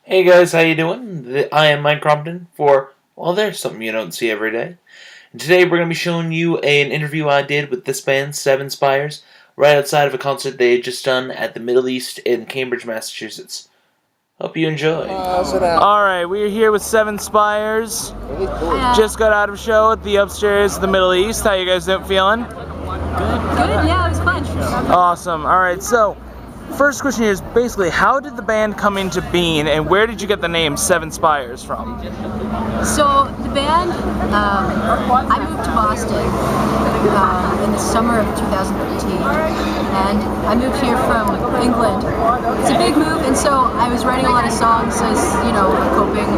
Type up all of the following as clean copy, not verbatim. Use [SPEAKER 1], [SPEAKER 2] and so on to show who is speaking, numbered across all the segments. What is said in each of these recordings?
[SPEAKER 1] Hey guys, how you doing? I am Mike Crompton for, well, there's something you don't see every day. And today we're going to be showing you an interview I did with this band, Spires, right outside of a concert they had just done at the Middle East in Cambridge, Massachusetts. Hope you enjoy.
[SPEAKER 2] Alright, we're here with Spires. Just got out of a show at the upstairs of the Middle East. How you guys feeling?
[SPEAKER 3] Good, yeah, it was fun.
[SPEAKER 2] Awesome. Alright, so first question here is basically how did the band come into being and where did you get the name Seven Spires from?
[SPEAKER 3] So the band, I moved to Boston in the summer of 2015, and I moved here from England. It's a big move, and so I was writing a lot of songs as, you know, a coping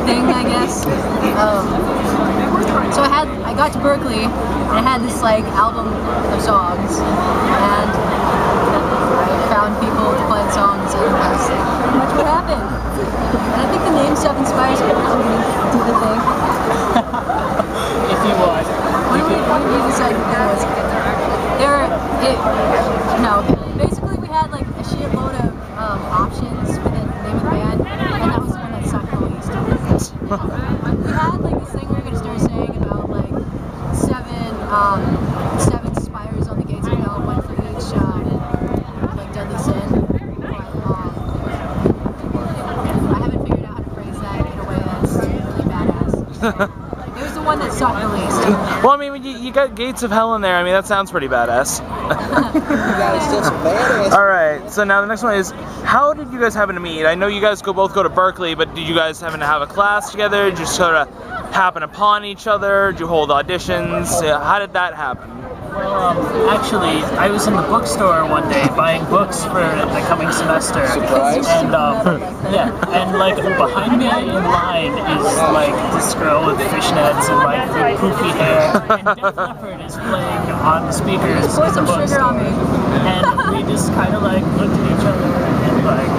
[SPEAKER 3] thing, I guess. So I got to Berkeley, and I had this like album of songs, and I found people to play the songs, and that's pretty much what happened. And I think the name Seven Spires could really do the thing.
[SPEAKER 2] If you want.
[SPEAKER 3] What did you decide there was? Basically we had like a shitload of options for the name of the band, and that was the one that sucked the least. We had like this thing we were going to start saying about like seven spires on the gates of hell, one for each like deadly sin. I haven't figured out how to phrase that in a way that's really badass. It was the one that sucked the least.
[SPEAKER 2] Well, I mean, you got Gates of Hell in there. I mean, that sounds pretty badass. Alright, so now the next one is, how did you guys happen to meet? I know you guys both go to Berkeley, but did you guys happen to have a class together? Did you sort of happen upon each other? Did you hold auditions? How did that happen?
[SPEAKER 4] Well, actually, I was in the bookstore one day buying books for the coming semester.
[SPEAKER 3] Surprise.
[SPEAKER 4] And like behind me in line is like this girl with fishnets and like poofy hair, and Def Leppard is playing on the speakers in
[SPEAKER 3] Pour
[SPEAKER 4] the
[SPEAKER 3] some sugar on
[SPEAKER 4] bookstore.
[SPEAKER 3] me.
[SPEAKER 4] And we just kind of like looked at each other and like,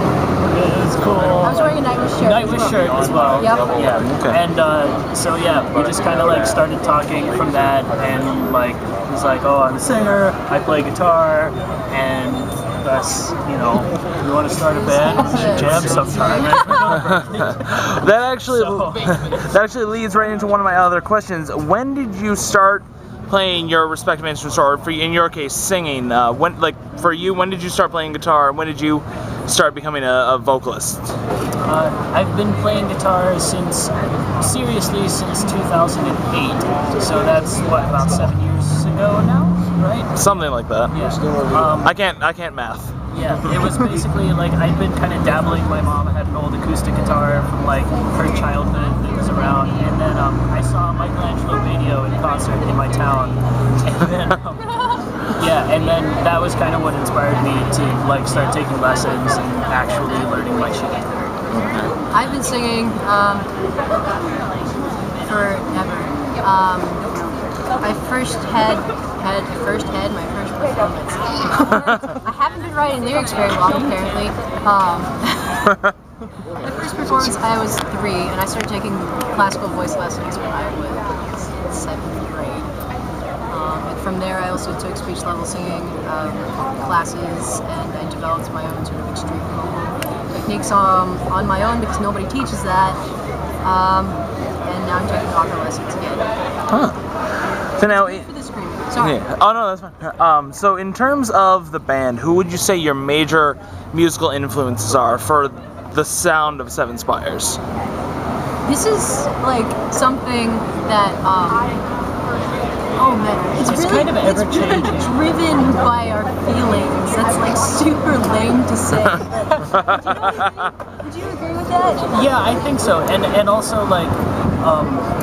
[SPEAKER 4] it was cool.
[SPEAKER 3] I was wearing a Nightwish shirt.
[SPEAKER 4] Nightwish shirt as well.
[SPEAKER 3] Yep.
[SPEAKER 4] Yeah.
[SPEAKER 2] Okay.
[SPEAKER 4] And so yeah, we just kind of like started talking from that, and like he's like, oh, I'm a singer, I play guitar, and that's, you know, you want to start a band, we should jam sometime.
[SPEAKER 2] That actually leads right into one of my other questions. When did you start playing your respective instruments, or for in your case, singing? For you, when did you start playing guitar? When did you start becoming a vocalist?
[SPEAKER 4] I've been playing guitar seriously since 2008. So that's what, about 7 years ago now, right?
[SPEAKER 2] Something like that.
[SPEAKER 4] Yeah.
[SPEAKER 2] I can't math.
[SPEAKER 4] Yeah, it was basically like I'd been kind of dabbling. My mom had an old acoustic guitar from like her childhood that was around, and then I saw Michelangelo video in concert in my town, and then and then that was kind of what inspired me to like start taking lessons and actually learning my shit.
[SPEAKER 3] I've been singing forever. I first had my first performance. I haven't been writing lyrics very long, apparently. My first performance, I was 3, and I started taking classical voice lessons when I was in 7th grade. And from there, I also took speech level singing classes, and I developed my own sort of extreme vocal techniques on my own because nobody teaches that. And now I'm taking opera lessons again.
[SPEAKER 2] Huh. So now.
[SPEAKER 3] For the screaming. Sorry.
[SPEAKER 2] Yeah. Oh no, that's fine. So in terms of the band, who would you say your major musical influences are for the sound of Seven Spires?
[SPEAKER 3] This is like something that it's really
[SPEAKER 4] kind of ever-changing.
[SPEAKER 3] driven by our feelings. That's like super lame to say. Would you agree with that?
[SPEAKER 4] Yeah, I think so, and also like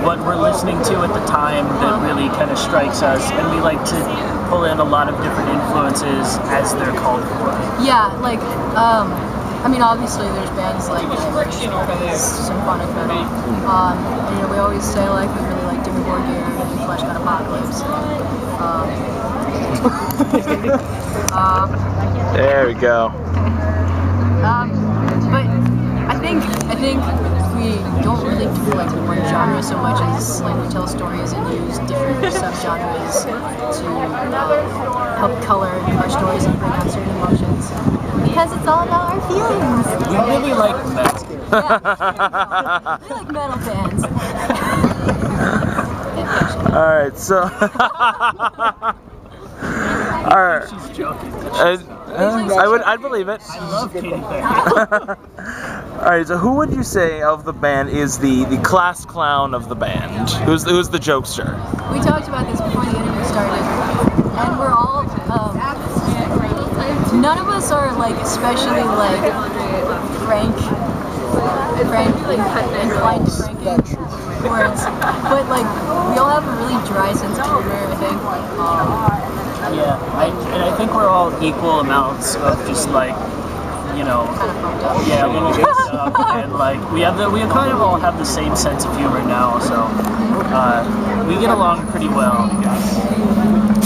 [SPEAKER 4] what we're listening to at the time that really kind of strikes us, and we like to pull in a lot of different influences as they're called for.
[SPEAKER 3] Yeah, like I mean, obviously there's bands like symphonic metal. You know, we always say like we really like Dimmu Borgir and Flesh God Apocalypse.
[SPEAKER 2] There we go.
[SPEAKER 3] But I think we don't really do like one genre so much as like we tell stories and use different subgenres to help color our stories and bring out certain emotions. Because it's all about our feelings.
[SPEAKER 4] We really like metal.
[SPEAKER 3] Yeah. We like metal bands.
[SPEAKER 2] Alright, so... Alright.
[SPEAKER 4] She's joking.
[SPEAKER 2] I'd believe it.
[SPEAKER 4] I love Katy Perry.
[SPEAKER 2] Alright, so who would you say of the band is the class clown of the band? Who's the jokester?
[SPEAKER 3] We talked about this before the interview started, and we're all, none of us are like especially like inclined to pranking words, but like we all have a really dry sense of humor, I think.
[SPEAKER 4] Yeah, I think we're all equal amounts of just like, you know,
[SPEAKER 3] Kind of fucked up.
[SPEAKER 4] yeah, a little mixed up, and like we kind of all have the same sense of humor now, so we get along pretty well.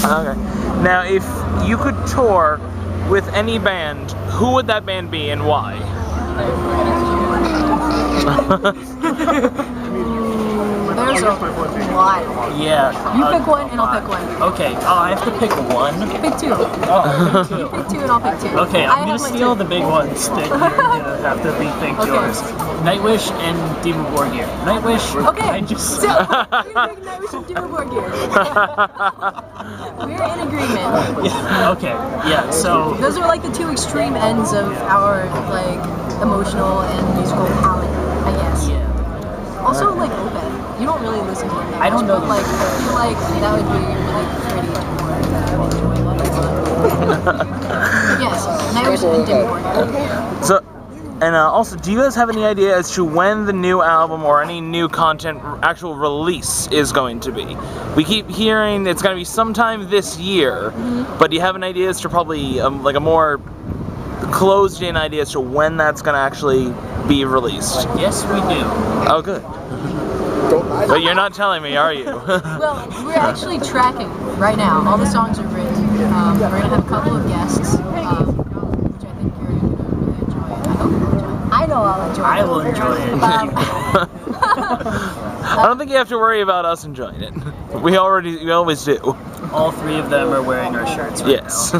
[SPEAKER 2] Okay. Now, if you could tour with any band, who would that band be and why?
[SPEAKER 3] There's a lot.
[SPEAKER 4] Yeah.
[SPEAKER 3] You pick one and I'll pick one.
[SPEAKER 4] Okay. Oh, I have to pick one.
[SPEAKER 3] Pick two.
[SPEAKER 4] Oh, pick two.
[SPEAKER 3] Pick two and I'll pick two.
[SPEAKER 4] Okay,
[SPEAKER 3] I
[SPEAKER 4] I'm gonna
[SPEAKER 3] have my
[SPEAKER 4] steal
[SPEAKER 3] two.
[SPEAKER 4] the big ones that you're gonna have to rethink
[SPEAKER 3] Okay.
[SPEAKER 4] yours. Nightwish and Demon War Gear. Nightwish.
[SPEAKER 3] Okay.
[SPEAKER 4] I just.
[SPEAKER 3] So we're thinking that we should do a board here. We're in agreement.
[SPEAKER 4] Yeah, okay. Yeah. So.
[SPEAKER 3] Those are like the two extreme ends of our like emotional and musical palette, I guess.
[SPEAKER 4] Yeah.
[SPEAKER 3] Also, like Opeth. You don't really listen to it that
[SPEAKER 4] I don't
[SPEAKER 3] much,
[SPEAKER 4] know.
[SPEAKER 3] but like I feel like that would be really pretty to enjoy. Yes, Nightwish and Demon War Gear.
[SPEAKER 2] So, and also, do you guys have any idea as to when the new album or any new content actual release is going to be? We keep hearing it's going to be sometime this year, but do you have an idea as to probably like a more closed-in idea as to when that's going to actually be released?
[SPEAKER 4] Yes, we do.
[SPEAKER 2] Oh, good. But you're not telling me, are you?
[SPEAKER 3] Well, we're actually tracking right now. All the songs are written. We're gonna have a couple of guests, which I think you're gonna really enjoy. I hope you'll enjoy. I know I'll enjoy.
[SPEAKER 4] I will enjoy it.
[SPEAKER 2] I don't think you have to worry about us enjoying it. We always do.
[SPEAKER 4] All three of them are wearing our shirts right
[SPEAKER 2] Yes.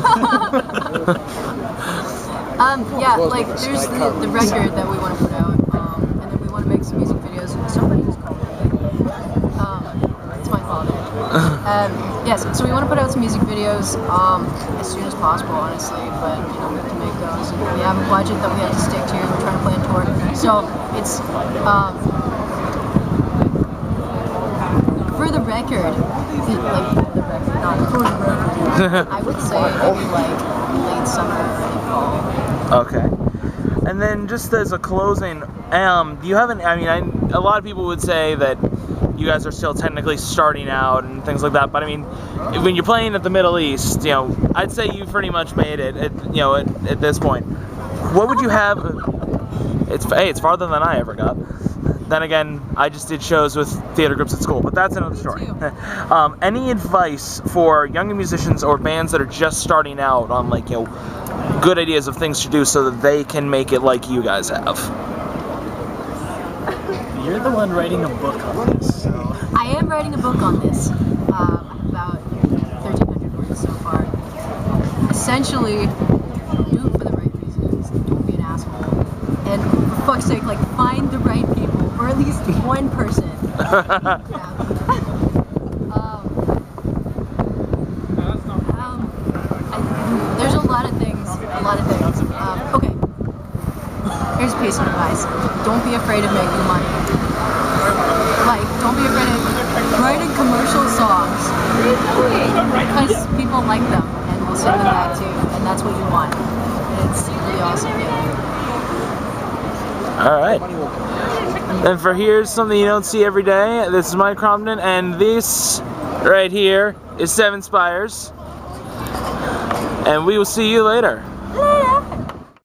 [SPEAKER 3] Yeah, like there's the record that we want to put out, and then we want to make some music videos. Somebody just called me. It's my fault. Yes, so we want to put out some music videos as soon as possible, honestly. But you know, we have to make those. And we have a budget that we have to stick to. We're trying to plan tour, so it's for the record, I would say maybe like late summer, early fall.
[SPEAKER 2] Okay. And then just as a closing, do you have a lot of people would say that you guys are still technically starting out and things like that, but I mean, when you're playing at the Middle East, you know, I'd say you pretty much made it at this point. What would you have? It's farther than I ever got. Then again, I just did shows with theater groups at school, but that's another story. Any advice for younger musicians or bands that are just starting out on, like, you know, good ideas of things to do so that they can make it like you guys have?
[SPEAKER 4] You're the one writing a book on this, so.
[SPEAKER 3] I am writing a book on this, about 1,300 words so far. Essentially, do it for the right reasons, don't be an asshole, and for fuck's sake, like, find the right people, or at least one person. There's a lot of things. Okay. Here's a piece of advice. Don't be afraid of making money. Like, don't be afraid of writing commercial songs. Because people like them and will sing them back to you. And that's what you want. And it's really awesome.
[SPEAKER 2] Alright. And for here's something you don't see every day, this is Mike Crompton, and this right here is 7 Spires. And we will see you later.